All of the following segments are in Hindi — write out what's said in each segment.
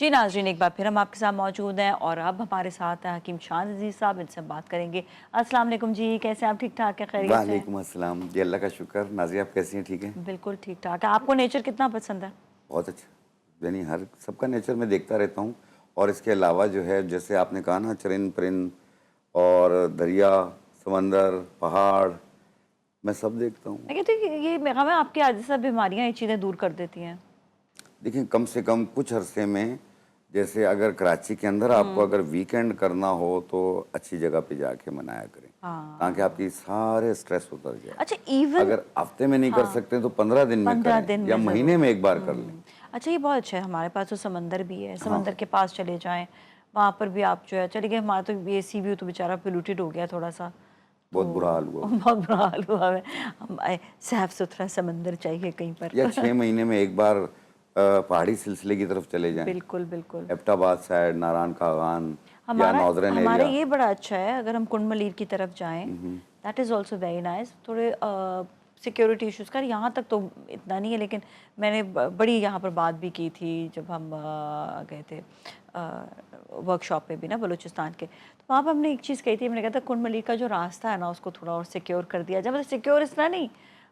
जी नाज़रीन, एक बार फिर हम आपके साथ मौजूद हैं और अब हमारे साथ हैं हकीम शान अजीज़ साहब। इनसे हम बात करेंगे। अस्सलाम वालेकुम जी, कैसे हैं आप? ठीक ठाक है, खैरियत से हैं? वालेकुम अस्सलाम जी, अल्लाह का शुक्र। नाज़िया आप कैसी हैं? ठीक हैं? बिल्कुल ठीक ठाक है। आपको नेचर कितना पसंद है? बहुत अच्छा। यानी हर सबका नेचर मैं देखता रहता हूँ और इसके अलावा जो है जैसे आपने कहा ना चरिंद परिंद और दरिया, समंदर, पहाड़, मैं सब देखता हूँ। मैं कहती हूँ कि ये हमें आपकी आदि सब बीमारियाँ ये चीज़ें दूर कर देती हैं। देखिए कम से कम कुछ अरसे में जैसे अगर कराची के अंदर आपको अगर वीकेंड करना हो तो अच्छी जगह पे जाके मनाया करें, ताकि हाँ। आपकी सारे स्ट्रेस उतर जाए। अच्छा इवन अगर हफ्ते में नहीं कर हाँ, सकते तो 15 दिन में 15 करें दिन या में महीने ज़रूर। में एक बार कर लें। अच्छा ये बहुत अच्छा है, हमारे पास तो समंदर भी है, हाँ, समंदर के पास चले जाएँ, वहाँ पर भी आप जो है चले गए। हमारा तो ये सी व्यू तो बेचारा पोल्यूटेड हो गया थोड़ा-सा, बहुत बुरा हाल तो हुआ हुआ है। बहुत बुरा हाल हुआ है। साफ-सुथरा समंदर चाहिए कहीं या पर। 6 महीने में एक बार पहाड़ी सिलसिले की तरफ चले जाएँ। बिल्कुल, बिल्कुल। एबटाबाद साइड, नारायण कागान या हमारा नॉर्दर्न हमारा एरिया। ये बड़ा अच्छा है, अगर हम कुंड मलीर की तरफ जाएँ, that is also very nice. थोड़े सिक्योरिटी इश्यूज़ का यहाँ तक तो इतना नहीं है, लेकिन मैंने बड़ी यहाँ पर बात भी की थी जब हम गए थे वर्कशॉप पे भी ना बलूचिस्तान के। तो वहाँ पे हमने एक चीज़ कही थी, मैंने कहा था कुंड मलीर का जो रास्ता है ना उसको थोड़ा और सिक्योर कर दिया जाए। मतलब सिक्योर इस तरह नहीं,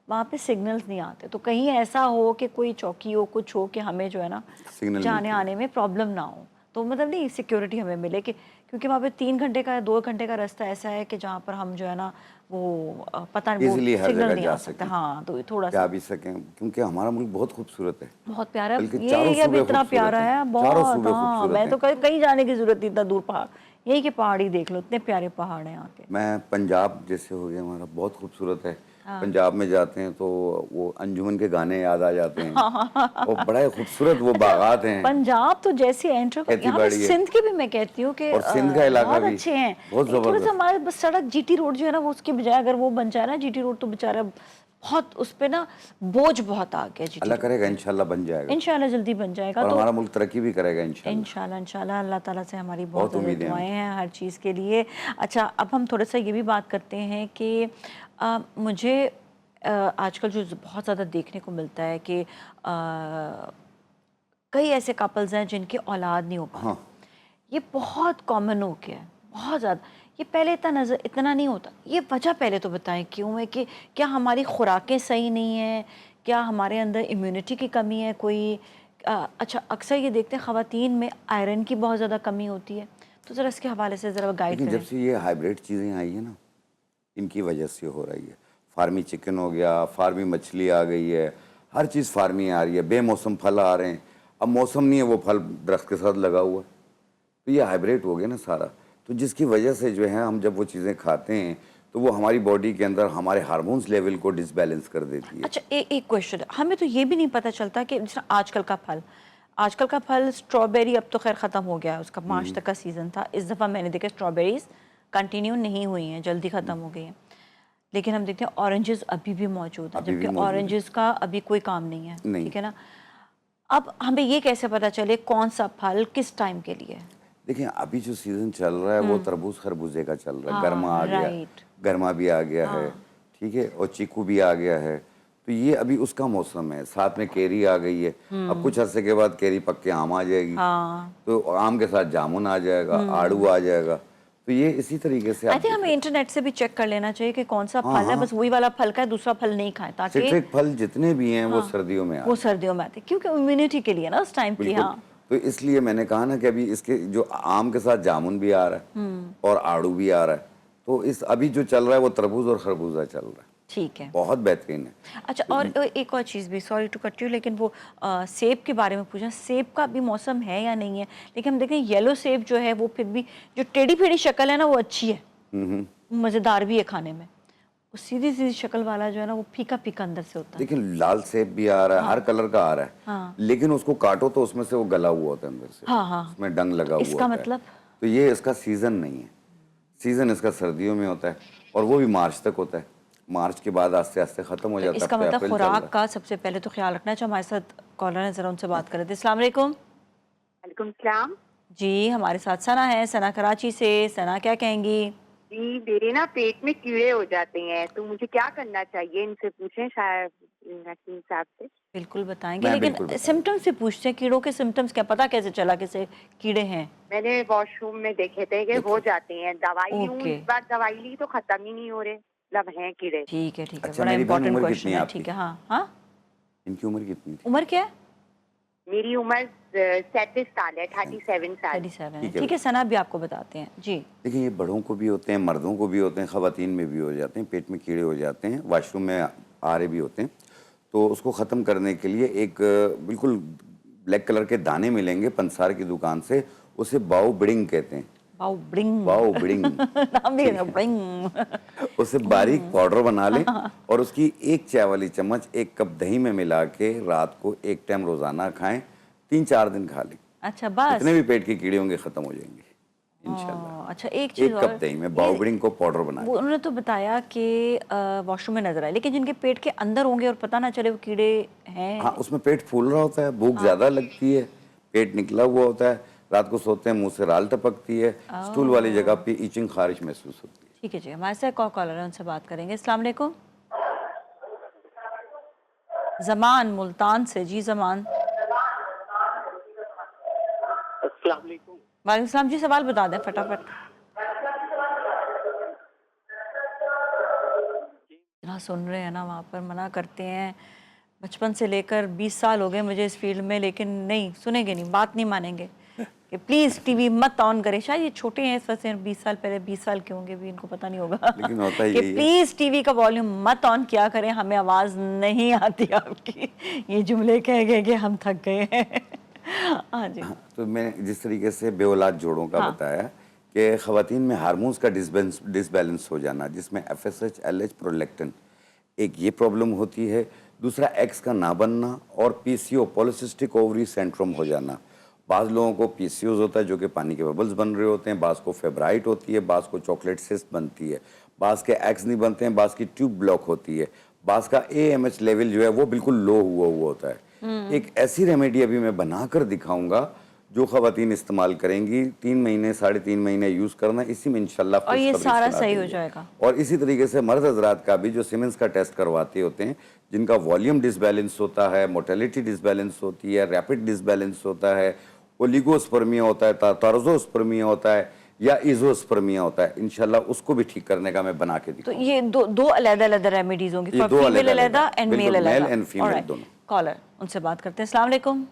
वहाँ पे सिग्नल्स नहीं आते, तो कहीं ऐसा हो कि कोई चौकी हो, कुछ हो कि हमें जो है ना सिग्नल जाने मिलते हैं। आने में प्रॉब्लम ना हो। तो मतलब नहीं, सिक्योरिटी हमें मिले कि, क्योंकि वहाँ पे 3 घंटे का 2 घंटे का रास्ता ऐसा है कि जहाँ पर हम जो है ना वो पता नहीं, वो ईज़िली हर सिग्नल जगह नहीं जा आ सकता। सकें, हाँ, तो जा थोड़ा-सा भी सकें क्योंकि हमारा मुल्क बहुत खूबसूरत है। बहुत प्यारा बल्कि ये चारों एरिया भी सूबे इतना खूबसूरत प्यारा हैं। है, चारों बहुत। सूबे हाँ, खूबसूरत मैं तो हैं। कहीं जाने की ज़रूरत नहीं, इतना दूर पहाड़, यहीं के पहाड़ ही देख लो, इतने प्यारे पहाड़ हैं यहाँ के। मैं पंजाब जैसे हो गया हमारा बहुत खूबसूरत है। हाँ। पंजाब में जाते हैं तो वो अंजुमन के गाने याद आ जाते हैं और बड़ा ही खूबसूरत वो अच्छा, बागात हैं, पंजाब तो जैसे एंटर यहाँ पे खेती-बाड़ी है सिंध के भी मैं कहती हूँ कि और सिंध का इलाका बहुत भी अच्छे हैं, बहुत लेकिन थोड़ा सा ज़बरदस्त। हमारे बस सड़क जीटी रोड जो है ना वो उसके बजाय अगर वो बन जाए ना जीटी रोड, तो बेचारा बहुत उस पे ना बोझ बहुत आ गया जीटी अल्लाह रोड करेगा पे। इंशाल्लाह बन जाएगा इंशाल्लाह जल्दी बन जाएगा और तो हमारा मुल्क तरक्की भी करेगा इंशाल्लाह। इंशाल्लाह इंशाल्लाह अल्लाह ताला से हमारी बहुत बहुत ज़्यादा उम्मीदें हैं हमें। दुआएं हैं हर चीज़ के लिए। अच्छा, अब हम थोड़ा सा ये भी बात करते हैं कि मुझे आजकल जो बहुत ज़्यादा देखने को मिलता है कि कई ऐसे कपल्स हैं जिनकी औलाद नहीं हो पा हाँ, रही। ये बहुत कॉमन हो गया है, बहुत ज़्यादा। ये पहले इतना नहीं होता। ये वजह पहले तो बताएं क्यों है? कि क्या हमारी खुराकें सही नहीं हैं? क्या हमारे अंदर इम्यूनिटी की कमी है कोई? अच्छा, अक्सर ये देखते हैं ख़वातीन में आयरन की बहुत ज़्यादा कमी होती है, तो ज़रा इसके हवाले से ज़रा गाइड लेकिन जब करें। से ये हाइब्रिड चीज़ें आई है ना, इनकी वजह से हो रही है। फार्मी चिकन हो गया, फार्मी मछली आ गई है, हर चीज़ फार्मी आ रही है, बेमौसम फल आ रहे हैं। अब मौसम नहीं है वो फल दरख्त के साथ लगा हुआ है, तो ये हाइब्रिड हो गया ना सारा। तो जिसकी वजह से जो है हम जब वो चीज़ें खाते हैं तो वो हमारी बॉडी के अंदर हमारे हार्मोन्स लेवल को डिसबैलेंस कर देती है। अच्छा, एक क्वेश्चन है, हमें तो ये भी नहीं पता चलता कि जैसे आजकल का फल स्ट्रॉबेरी अब तो खैर ख़त्म हो गया है, उसका मार्च तक का सीज़न था। इस दफ़ा मैंने देखा स्ट्रॉबेरीज़ कंटिन्यू नहीं हुई हैं, जल्दी ख़त्म हो गई हैं। लेकिन हम देखते हैं ऑरेंजेस अभी भी मौजूद हैं, अभी भी जबकि मौजूद है। ऑरेंजेस का अभी कोई काम नहीं है, नहीं, ठीक है ना? अब हमें ये कैसे पता चले कौन सा फल किस टाइम के लिए है? देखिए अभी जो सीज़न चल रहा है वो तरबूज खरबूजे का चल रहा है, हाँ, गरमा आ गया, राइट। गरमा भी आ गया है, हाँ। ठीक है? और चीकू भी आ गया है। तो ये अभी उसका मौसम है, साथ में केरी आ गई है। अब कुछ अरसे के बाद केरी पक के आम आ जाएगी, हाँ। तो आम के साथ जामुन आ जाएगा, आड़ू आ जाएगा। तो ये इसी तरीके से आप आई थिंक देख हमें लें। इंटरनेट से भी चेक कर लेना चाहिए कि कौन सा हाँ, फल है, हाँ, बस वही वाला फल का है, दूसरा फल नहीं खाएँ, ताकि सिट्रिक फल जितने भी हैं वो हाँ, सर्दियों में वो आते हैं। सर्दियों में आते हैं, क्योंकि इम्यूनिटी के लिए ना उस टाइम की। बिल्कुल, हाँ। तो इसलिए मैंने कहा ना कि अभी इसके जो आम के साथ जामुन भी आ रहा है और आड़ू भी आ रहा है। तो इस अभी जो चल रहा है वो तरबूज और खरबूजा चल रहा है। ठीक है। बहुत बेहतरीन है। अच्छा, तो और इ एक और चीज़ भी, सॉरी टू कट यू, लेकिन वो सेब के बारे में पूछना, सेब का भी मौसम है या नहीं है? लेकिन हम देखें येलो सेब जो है वो फिर भी जो टेढ़ी-मेढ़ी शक्ल है ना वो अच्छी है, मज़ेदार भी है खाने में। वो सीधी-सीधी शक्ल वाला जो है ना वो फीका-फीका अंदर से होता है। देखिए लाल सेब भी आ रहा है, हाँ, हर कलर का आ रहा है। हाँ। लेकिन उसको काटो तो उसमें से वो गला हुआ होता है अंदर से। हाँ, हाँ। उसमें डंग तो लगा हुआ इसका होता है। मतलब? तो ये इसका सीज़न नहीं है। सीज़न इसका सर्दियों में होता है और वो भी मार्च तक होता है। मार्च के बाद आस्ते-आस्ते ख़त्म हो तो जाता है, अब इसका तो मतलब अप्रैल चल रहा खुराक है। का सबसे पहले तो ख्याल रखना चाहिए। हमारे साथ कॉलर हैं, ज़रा उनसे बात कर लेते हैं। अस्सलाम वालेकुम। वालेकुम सलाम। जी, हमारे साथ सना है, सना कराची से। सना क्या कहेंगी? जी, मेरे ना पेट में कीड़े हो जाते हैं, तो मुझे क्या करना चाहिए? इनसे पूछें शायद हकीम साहब से। बिल्कुल बताएंगे, मैं लेकिन बिल्कुल बताऊंगा। सिम्टम्स से पूछते हैं, कीड़ों के सिम्टम्स क्या पता कैसे चला कैसे कीड़े हैं? मैंने वॉशरूम में देखे थे कि हो देखिए, जाते हैं, दवाई लूं, ओके, इस बार दवाई ली तो खत्म ही नहीं हो रहे, मतलब हैं कीड़े। ठीक है, अच्छा बड़ा मेरी बहन इंपॉर्टेंट उम्र क्वेश्चन कितनी है है। आपकी? ठीक है, हाँ हाँ। इनकी उम्र कितनी थी? उम्र क्या है? मेरी उम्र 37 साल है, 37 साल। 37 है। ठीक है। ठीक है, सना भी आपको बताते हैं जी। देखिए ये बड़ों को भी होते हैं, मर्दों को भी होते हैं, ख़वातीन में भी हो जाते हैं, पेट में कीड़े हो जाते हैं, वॉशरूम में आ रहे भी होते हैं। तो उसको ख़त्म करने के लिए एक बिल्कुल ब्लैक कलर के दाने मिलेंगे पंसार की दुकान से, उसे बाऊ बिडिंग कहते हैं। बाउ ब्रिंग बाऊ बिडिंग। नाम भी है ब्रिंग। उसे बारीक पाउडर बना लें और उसकी एक चाय वाली चम्मच एक कप दही में मिला के रात को एक टाइम रोज़ाना खाएं, 3-4 दिन खा लें। अच्छा बस। जितने भी पेट के कीड़े होंगे ख़त्म हो जाएंगे इंशाल्लाह। अच्छा एक चीज एक और, कप दही में बाउबडिंग को पाउडर बना वो उन्होंने तो बताया कि वॉशरूम में नजर आए, लेकिन जिनके पेट के अंदर होंगे और पता ना चले वो कीड़े हैं। हाँ उसमें पेट फूल रहा होता है, भूख ज़्यादा लगती है, पेट निकला हुआ होता है, रात को सोते हैं मुंह से राल टपकती है, स्टूल वाली जगह पे इचिंग खारिश महसूस होती है। ठीक है जी, हमारे साथ कॉलर है, उनसे बात करेंगे। अस्सलाम वालेकुम। जमान मुल्तान से। जी जमान। अस्सलाम वालेकुम। वालेकुम सलाम जी, सवाल बता दें फटाफट। ना सुन रहे हैं ना, वहाँ पर मना करते हैं। बचपन से लेकर 20 साल हो गए मुझे इस फील्ड में, लेकिन नहीं सुनेंगे, नहीं बात नहीं मानेंगे कि प्लीज़ टीवी मत ऑन करें। शायद ये छोटे हैं इस वजह से 20 साल पहले, 20 साल के होंगे भी, इनको पता नहीं होगा। लेकिन होता ही कि यही है। प्लीज़ टीवी का वॉल्यूम मत ऑन किया करें, हमें आवाज़ नहीं आती आपकी। ये जुमले कह गए कि हम थक गए हैं। हाँ जी। तो मैंने जिस तरीके से बेऔलाद जोड़ों का हाँ। बताया कि ख़वातीन में हार्मोन्स का डिसबैलेंस हो जाना, जिसमें FSH, LH, प्रोलैक्टिन, एक ये प्रॉब्लम होती है। दूसरा एग्स का ना बनना और PCO, पॉलिसिस्टिक ओवरी सिंड्रोम हो जाना। बाज़ लोगों को PCOS होता है जो कि पानी के बबल्स बन रहे होते हैं, बाज़ को फेब्राइट होती है, बाज़ को चॉकलेट सिस्ट बनती है, बाज़ के एग्स नहीं बनते हैं, बाज़ की ट्यूब ब्लॉक होती है, बाज़ का AMH लेवल जो है वो बिल्कुल लो हुआ होता है। एक ऐसी रेमेडी अभी मैं बनाकर दिखाऊंगा जो ख़वातीन इस्तेमाल करेंगी, 3 महीने 3.5 महीने यूज़ करना, इसी में इंशाल्लाह और ये खुशखबरी सारा सुना सही हो देंगे। जाएगा। और इसी तरीके से मर्द हजरात का भी जो सीमेंस का टेस्ट करवाते होते हैं, जिनका वॉल्यूम डिसबैलेंस होता है, मोटेलिटी डिसबैलेंस होती है, रैपिड डिसबैलेंस होता है, ओलिगोस्पर्मिया होता है, टार्जोस्पर्मिया होता है या इजोस्पर्मिया होता है, इंशाल्लाह उसको भी ठीक करने का मैं बना के तो दिखाऊंगा। ये दो अलग-अलग रेमेडीज होंगी, ये फॉर दो फीमेल अलग-अलग, अलग एंड बिल्कुल, मेल अलग। मेल एंड फीमेल दोनों। कॉलर, उनसे बात करते हैं। अस्सलाम वालेकुम।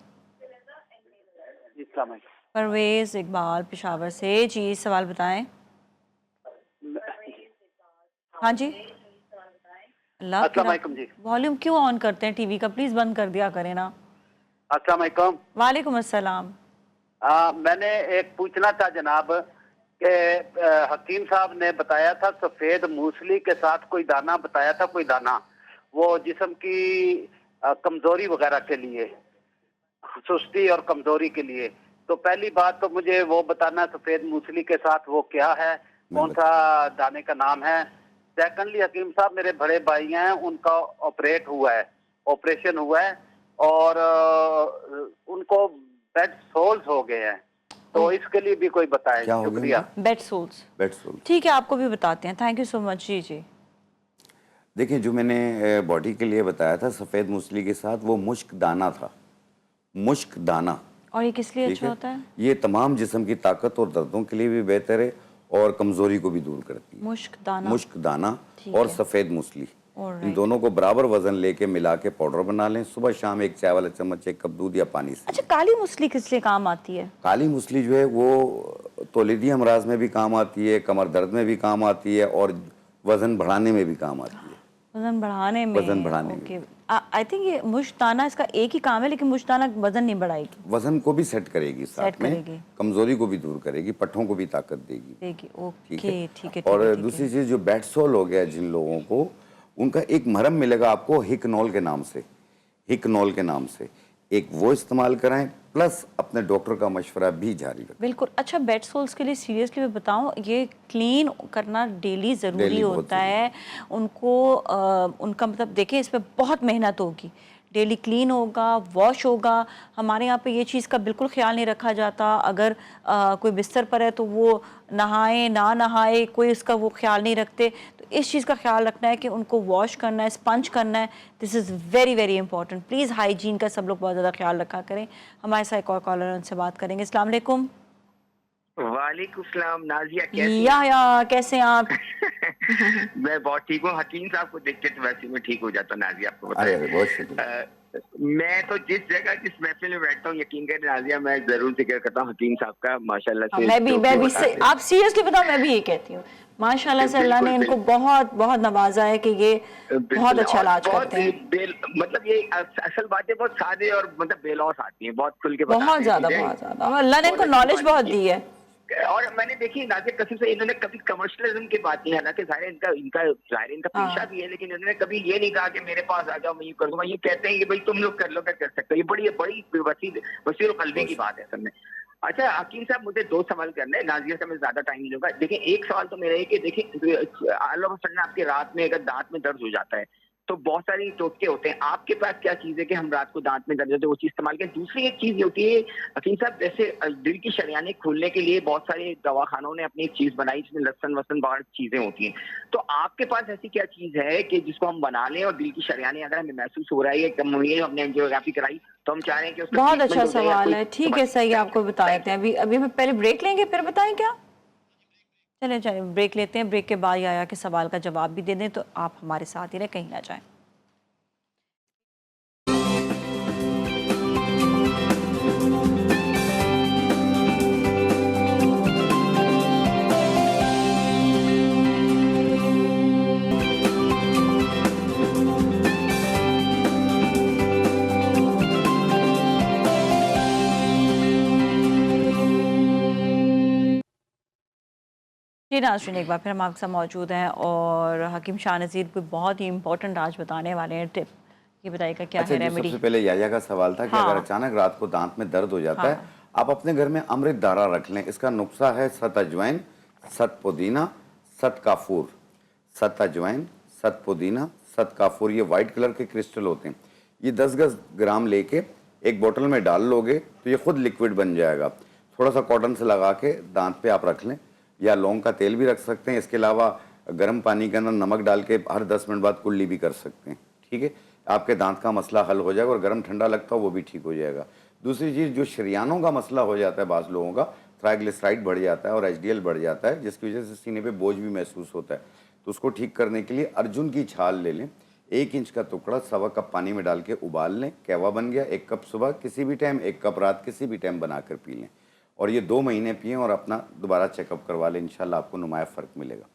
जी अस्सलाम वालेकुम। परवेज इकबाल पेशावर से। जी सवाल बताएं। हाँ जी। अल्लाह अस्सलाम वालेकुम जी। वॉल्यूम क्यों ऑन करते हैं टीवी का? प्लीज बंद कर दिया करें ना। अस्सलाम वालेकुम। वालेकुम अस्सलाम। मैंने एक पूछना था जनाब कि हकीम साहब ने बताया था सफेद मूसली के साथ कोई दाना बताया था, कोई दाना वो जिस्म की कमजोरी वगैरह के लिए, सुस्ती और कमजोरी के लिए। तो पहली बात तो मुझे वो बताना सफेद मूसली के साथ वो क्या है, कौन सा दाने का नाम है। सेकंडली हकीम साहब मेरे बड़े भाई हैं, उनका ऑपरेशन हुआ है और उनको बेड सोल्स हो गए हैं, तो इसके लिए भी कोई बताए। क्या हो गया शुक्रिया। उनको? Bed sores. Bed sore. ठीक है, आपको भी बताते हैं। Thank you so much. जी जी। देखिए जो मैंने बॉडी के लिए बताया था सफ़ेद मूसली के साथ, वो मुश्क दाना था, मुश्क दाना। और ये किस लिए ठीक अच्छा होता है? ये तमाम जिस्म की ताकत और दर्दों के लिए भी बेहतर है और कमज़ोरी को भी दूर करती है। मुश्क दाना। मुश्क दाना ठीक और है। सफ़ेद मूसली, Alright. इन दोनों को बराबर वजन लेके मिला के पाउडर बना लें। सुबह शाम एक चाय वाला चम्मच एक कप दूध या पानी से। अच्छा, काली मूसली किस लिए काम आती है? काली मूसली जो है वो तौलीदी अमराज में भी काम आती है, कमर दर्द में भी काम आती है और वज़न बढ़ाने में भी काम आती है। वजन बढ़ाने में। वजन बढ़ाने में। ओके। आई थिंक ये मुश्ताना इसका एक ही काम है, लेकिन मुश्ताना वजन नहीं बढ़ाएगी, वजन को भी सेट करेगी, सेट साथ में करेगी। कमजोरी को भी दूर करेगी, पट्ठों को भी ताकत देगी। देगी। ओके ठीक है। ठीक है। और ठीक है, दूसरी चीज जो बेड सोल हो गया जिन लोगों को, उनका एक मरहम मिलेगा आपको हिकनॉल के नाम से, हिकनॉल के नाम से, एक वो इस्तेमाल कराएं, प्लस अपने डॉक्टर का मशवरा भी जारी रखें। बिल्कुल। अच्छा, बेड सोल्स के लिए सीरियसली मैं बताऊं, ये क्लीन करना डेली ज़रूरी डेली बहुत होता है उनको। उनका मतलब देखिए, इस पर बहुत मेहनत होगी। डेली क्लीन होगा, वॉश होगा। हमारे यहाँ पे ये चीज़ का बिल्कुल ख्याल नहीं रखा जाता। अगर कोई बिस्तर पर है तो वो नहाए ना नहाए, कोई इसका वो ख्याल नहीं रखते। तो इस चीज़ का ख्याल रखना है कि उनको वॉश करना है, स्पंज करना है। This is very very important. Please hygiene का सब लोग बहुत ज़्यादा ख्याल रखा करें। हमारे साथ एक और कॉलर है, उनसे बात करेंगे। अस्सलाम वालेकुम। वालेकुम सलाम। नाजिया कैसी हैं? या कैसे हैं आप? मैं बहुत ठीक हूँ। हकीम साहब को देख के तो वैसे मैं ठीक हो जाता हूँ। नाजिया आपको अरे बताया अरे बहुत शुक्रिया। मैं तो जिस जगह जिस महफिल में बैठता हूँ, यकीन करें नाजिया, मैं जरूर जिक्र करता हूँ हकीम साहब का। माशाल्लाह हाँ, से मैं भी जो मैं भी भी बताते हैं। आप सीरियसली बताओ, मैं भी यही कहती हूँ। माशाल्लाह से अल्लाह ने बिल्कुल इनको बिल्कुल बहुत बहुत नवाजा है कि ये बहुत बिल्कुल। अच्छा और इलाज बहुत करते हैं। मतलब ये असल बातें बहुत सादे और मतलब बेलौस आती हैं, बहुत खुल के बहुत बताते हैं ज़्यादा चीजें। बहुत ज़्यादा, और अल्लाह ने बहुत इनको अच्छी नॉलेज बात बहुत है। दी है। और मैंने देखी नाजिर कसम से, इन्होंने कभी कमर्शियलिज्म की बात नहीं, हालांकि जाहिर है इनका इनका जाहिर है इनका पेशा हाँ, भी है, लेकिन इन्होंने कभी ये नहीं कहा कि मेरे पास आ जाओ मैं ये कर दूंगा। ये कहते हैं कि भाई तुम लोग कर लो, क्या कर सकते हो। ये बड़ी बड़ी वसील कल्बी बहुत की बात शुक्रिया। है असल में। अच्छा हकीम साहब, मुझे दो सवाल करने हैं। नाजिया से मैं ज्यादा टाइम नहीं लूंगा। देखिए, एक सवाल तो मेरा है कि देखिए, ऑल ऑफ अ सडन आपके रात में अगर दांत में दर्द हो जाता है तो बहुत सारी टोटके होते हैं। आपके पास क्या चीज है कि हम रात को दांत में दर्द होते हैं वो चीज इस्तेमाल करें? दूसरी एक चीज ये होती है हकीम साहब, जैसे दिल की शरियाने खोलने के लिए बहुत सारे दवाखानों ने अपनी एक चीज बनाई जिसमें लहसुन वसन बहुत चीजें होती हैं। तो आपके पास ऐसी क्या चीज है कि जिसको हम बना लें और दिल की शरियाने अगर हमें महसूस हो रहा है कम हुई है, हमने एंजियोग्राफी कराई, तो हम चाह रहे हैं कि उसका बहुत अच्छा ट्रीटमेंट हो जाए या सवाल कोई है। ठीक है, दवाई? सही है, थैंक आपको यू, बता थैंक देते यू। हैं। अभी अभी हम पहले ब्रेक लेंगे फिर बताएं क्या? चले चले ब्रेक लेते हैं। ब्रेक के बाद याया के सवाल का जवाब भी दे दें, तो आप हमारे साथ ही रहे, कहीं ना जाएं। जी नाज़रीन, एक बार फिर हम आपके साथ मौजूद हैं और हकीम शाह नज़ीर कोई बहुत ही इंपॉर्टेंट आज बताने वाले हैं टिप। ये बताइएगा क्या अच्छा, है जो रेमेडी? सबसे पहले याया का सवाल था कि अगर हाँ अचानक रात को दांत में दर्द हो जाता है, हाँ। आप अपने घर में अमृत धारा रख लें। इसका नुस्खा है सत अजवाइन, सत पुदीना, सत काफूर। सत अजवाइन, सत पुदीना, सत काफूर, ये वाइट कलर के क्रिस्टल होते हैं। ये 10-10 ग्राम लेके एक बोतल में डाल लोगे तो ये खुद लिक्विड बन जाएगा। थोड़ा सा कॉटन से लगा के दांत पे आप रख लें, या लौंग का तेल भी रख सकते हैं। इसके अलावा गर्म पानी के अंदर नमक डाल के हर 10 मिनट बाद कुल्ली भी कर सकते हैं। ठीक है, आपके दांत का मसला हल हो जाएगा और गर्म ठंडा लगता हो वो भी ठीक हो जाएगा। दूसरी चीज़, जो शरियानों का मसला हो जाता है बाज़ लोगों का, ट्राइग्लिसराइड बढ़ जाता है और एचडीएल बढ़ जाता है, जिसकी वजह से सीने पे बोझ भी महसूस होता है। तो उसको ठीक करने के लिए अर्जुन की छाल ले लें, 1 इंच का टुकड़ा 1.25 कप पानी में डाल के उबाल लें। कहवा बन गया, 1 कप सुबह किसी भी टाइम, 1 कप रात किसी भी टाइम बना कर पी लें। और ये 2 महीने पिएँ और अपना दोबारा चेकअप करवा लें। इंशाल्लाह आपको नुमाया फ़र्क मिलेगा।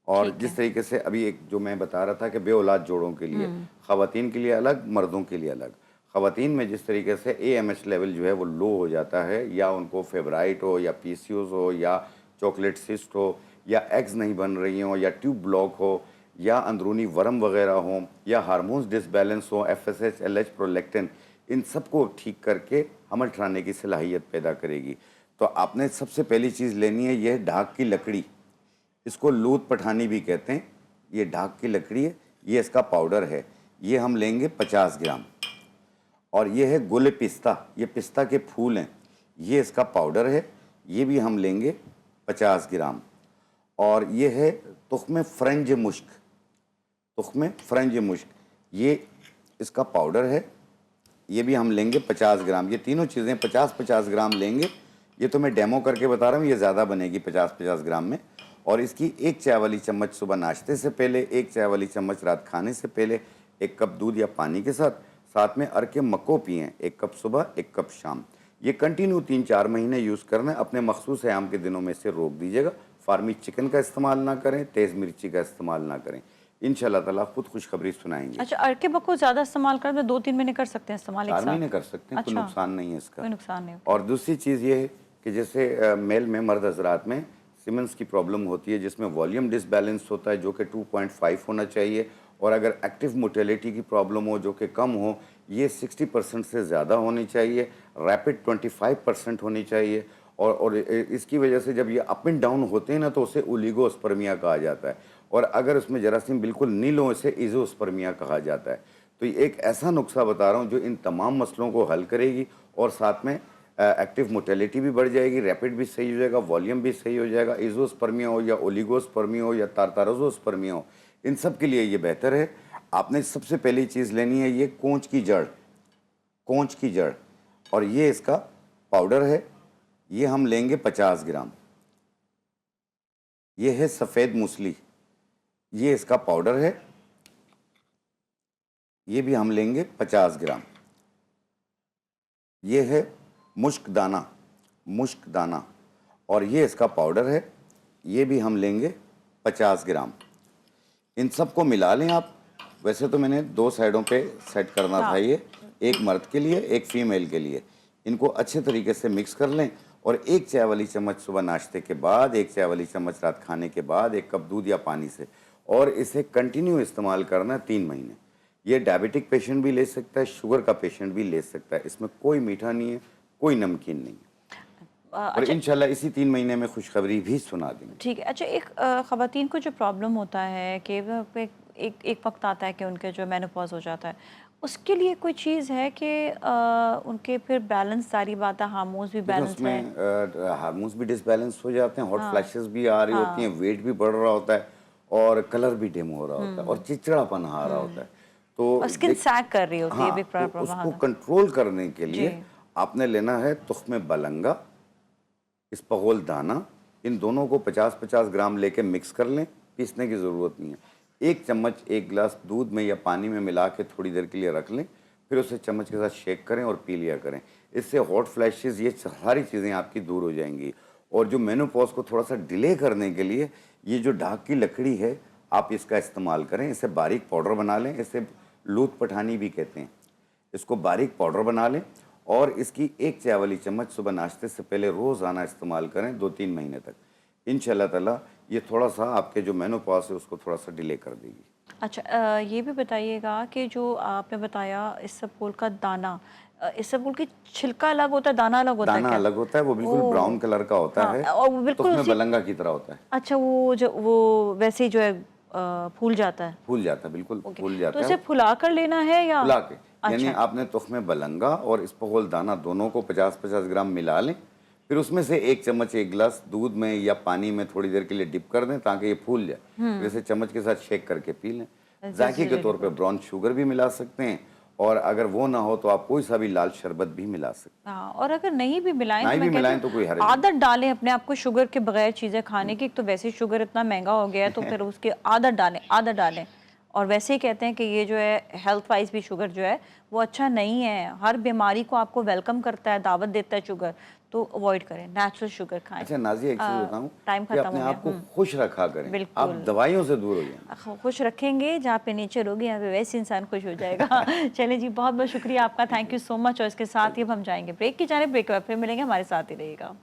और ठीक जिस है। तरीके से अभी एक जो मैं बता रहा था कि बेऔलाद जोड़ों के लिए, ख़वातीन के लिए अलग, मर्दों के लिए अलग। ख़वातीन में जिस तरीके से एएमएच लेवल जो है वो लो हो जाता है, या उनको फेब्राइट हो, या पीसीओस हो, या चॉकलेट सिस्ट हो, या एग्स नहीं बन रही हों, या ट्यूब ब्लॉक हो, या अंदरूनी वर्म वगैरह हों, या हार्मोन्स डिसबैलेंस हो, एफएसएच, एलएच, प्रोलैक्टिन, इन सबको ठीक करके हमल ठहराने की सलाहियत पैदा करेगी। तो आपने सबसे पहली चीज़ लेनी है, यह ढाक की लकड़ी। इसको लूत पठानी भी कहते हैं। ये ढाक की लकड़ी है, ये इसका पाउडर है। ये हम लेंगे 50 ग्राम। और ये है गुल पिस्ता, ये पिस्ता के फूल हैं, ये इसका पाउडर है, ये भी हम लेंगे 50 ग्राम। और ये है तुख्म फ्रेंज मुश्क, तुख्म फ्रेंज मुश्क, ये इसका पाउडर है, ये भी हम लेंगे 50 ग्राम। ये तीनों चीज़ें 50-50 ग्राम लेंगे। ये तो मैं डेमो करके बता रहा हूँ, ये ज़्यादा बनेगी 50-50 ग्राम में। और इसकी 1 चाय वाली चम्मच सुबह नाश्ते से पहले, 1 चाय वाली चम्मच रात खाने से पहले, 1 कप दूध या पानी के साथ, साथ में अरके मक्को पिएँ, 1 कप सुबह 1 कप शाम। ये कंटिन्यू 3-4 महीने यूज़ करना है। अपने मखसूस आयाम के दिनों में से रोक दीजिएगा। फार्मी चिकन का इस्तेमाल ना करें, तेज़ मिर्ची का इस्तेमाल ना करें। इंशाल्लाह ताला खुद खुशखबरी सुनाएंगे। अच्छा, अरके बको ज़्यादा इस्तेमाल कर, तो 2-3 महीने कर सकते हैं इस्तेमाल एक 4 साथ? महीने कर सकते हैं, कोई अच्छा, नुकसान नहीं है इसका। कोई नुकसान नहीं। और दूसरी चीज़ ये है कि जैसे मेल में, मर्द हजरात में सीमेंस की प्रॉब्लम होती है, जिसमें वॉल्यूम डिसबैलेंस होता है जो कि 2.5 होना चाहिए। और अगर एक्टिव मोटेलिटी की प्रॉब्लम हो जो कि कम हो, ये 60% से ज़्यादा होनी चाहिए। रैपिड 25% होनी चाहिए। और इसकी वजह से जब ये अप एंड डाउन होते हैं ना, तो उसे ओलिगोस्पर्मिया कहा जाता है। और अगर उसमें जरासीम बिल्कुल नील हो, इसे इज़ोस्पर्मिया कहा जाता है। तो ये एक ऐसा नुस्खा बता रहा हूँ जो इन तमाम मसलों को हल करेगी और साथ में एक्टिव मोटेलिटी भी बढ़ जाएगी, रैपिड भी सही हो जाएगा, वॉल्यूम भी सही हो जाएगा। एजोस्पर्मिया हो या ओलिगोस्पर्मिया हो या टार्टारोजोस्पर्मिया हो, इन सब के लिए ये बेहतर है। आपने सबसे पहली चीज़ लेनी है ये कोंच की जड़, कोंच की जड़, और ये इसका पाउडर है, ये हम लेंगे 50 ग्राम। ये है सफ़ेद मूसली, ये इसका पाउडर है, ये भी हम लेंगे 50 ग्राम। ये है मुश्क दाना, मुश्क दाना, और ये इसका पाउडर है, ये भी हम लेंगे 50 ग्राम। इन सबको मिला लें आप। वैसे तो मैंने 2 साइडों पे सेट करना था ये, एक मर्द के लिए एक फीमेल के लिए। इनको अच्छे तरीके से मिक्स कर लें और 1 चाय वाली चम्मच सुबह नाश्ते के बाद, 1 चाय वाली चम्मच रात खाने के बाद, 1 कप दूध या पानी से, और इसे कंटिन्यू इस्तेमाल करना है 3 महीने। ये डायबिटिक पेशेंट भी ले सकता है, शुगर का पेशेंट भी ले सकता है। इसमें कोई मीठा नहीं है, कोई नमकीन नहीं है। और इंशाल्लाह इसी 3 महीने में खुशखबरी भी सुना देंगे। ठीक है। अच्छा, एक ख़वातीन को जो प्रॉब्लम होता है कि एक वक्त आता है कि उनके जो मेनोपॉज हो जाता है, उसके लिए कोई चीज़ है कि उनके फिर बैलेंस, सारी बात है, हार्मोन्स भी बैलेंस है, उसमें हार्मोन्स भी डिसबैलेंस हो जाते हैं, हॉट फ्लैशेस भी आ रही होती हैं, वेट भी बढ़ रहा होता है और कलर भी डिम हो रहा होता है और चिड़चिड़ापन आ रहा होता है। तो और स्किन सैग कर रही होती है, हाँ, भी तो प्रॉब्लम। उसको कंट्रोल करने के लिए आपने लेना है तुख्मे बलंगा, इसपगोल दाना, इन दोनों को 50-50 ग्राम लेके मिक्स कर लें, पीसने की ज़रूरत नहीं है। 1 चम्मच 1 गिलास दूध में या पानी में मिला के थोड़ी देर के लिए रख लें, फिर उसे चम्मच के साथ शेक करें और पी लिया करें। इससे हॉट फ्लैशेस, ये सारी चीज़ें आपकी दूर हो जाएंगी। और जो मेनोपॉज को थोड़ा सा डिले करने के लिए ये जो ढाक की लकड़ी है, आप इसका इस्तेमाल करें। इसे बारीक पाउडर बना लें, इसे लूत पठानी भी कहते हैं। इसको बारीक पाउडर बना लें और इसकी 1 चाय वाली चम्मच सुबह नाश्ते से पहले रोज़ाना इस्तेमाल करें 2-3 महीने तक। इंशाल्लाह ताला ये थोड़ा सा आपके जो मेनोपॉज है उसको थोड़ा सा डिले कर देगी। अच्छा, ये भी बताइएगा कि जो आपने बताया इसबगोल का दाना, इसबगोल की छिलका अलग होता है, दाना अलग होता है दाना क्या? अलग होता है, वो बिल्कुल ब्राउन कलर का होता है और वो बिल्कुल उसमें बलंगा की तरह होता है। अच्छा, वो वैसे ही जो है फूल जाता है। फूल जाता है, बिल्कुल फूल जाता तो है। इसे फुला कर लेना है या फुला के, यानी अच्छा। आपने तुख्मे बलंगा और इसबगोल दाना दोनों को 50-50 ग्राम मिला लें, फिर उसमें से 1 चम्मच 1 गिलास दूध में या पानी में थोड़ी देर के लिए डिप कर दें ताकि ये फूल जाए। फिर इसे चम्मच के साथ शेक करके पी लें। जायके के तौर पे ब्राउन शुगर भी मिला सकते हैं, और अगर वो ना हो तो आप कोई सा भी लाल शरबत भी मिला सकते हैं। हाँ, और अगर नहीं भी मिलाएं नहीं तो भी मैं मिलाएं कहती तो कोई हूँ हर्ज नहीं। आदत डालें अपने आप को शुगर के बगैर चीज़ें खाने की। एक तो वैसे ही शुगर इतना महंगा हो गया है, तो फिर उसकी आदत डालें, आदत डालें। और वैसे ही कहते हैं कि ये जो है हेल्थ वाइज भी शुगर जो है वो अच्छा नहीं है। हर बीमारी को आपको वेलकम करता है, दावत देता है शुगर, तो अवॉइड करें, नेचुरल शुगर खाएं। अच्छा नाज़िया, एक चीज़ बताऊं टाइम कि खत्म अपने हो आप को गया। खुश रखा करें, आप बिल्कुल। दवाइयों से दूर हो जाएं। खुश रखेंगे, जहाँ पे नेचर होगी यहाँ पे वैसे इंसान खुश हो जाएगा। चलें जी, बहुत बहुत शुक्रिया आपका, थैंक यू सो मच। और इसके साथ ही अब हम जाएंगे ब्रेक की जाने। ब्रेक के बाद फिर मिलेंगे, हमारे साथ ही रहिएगा।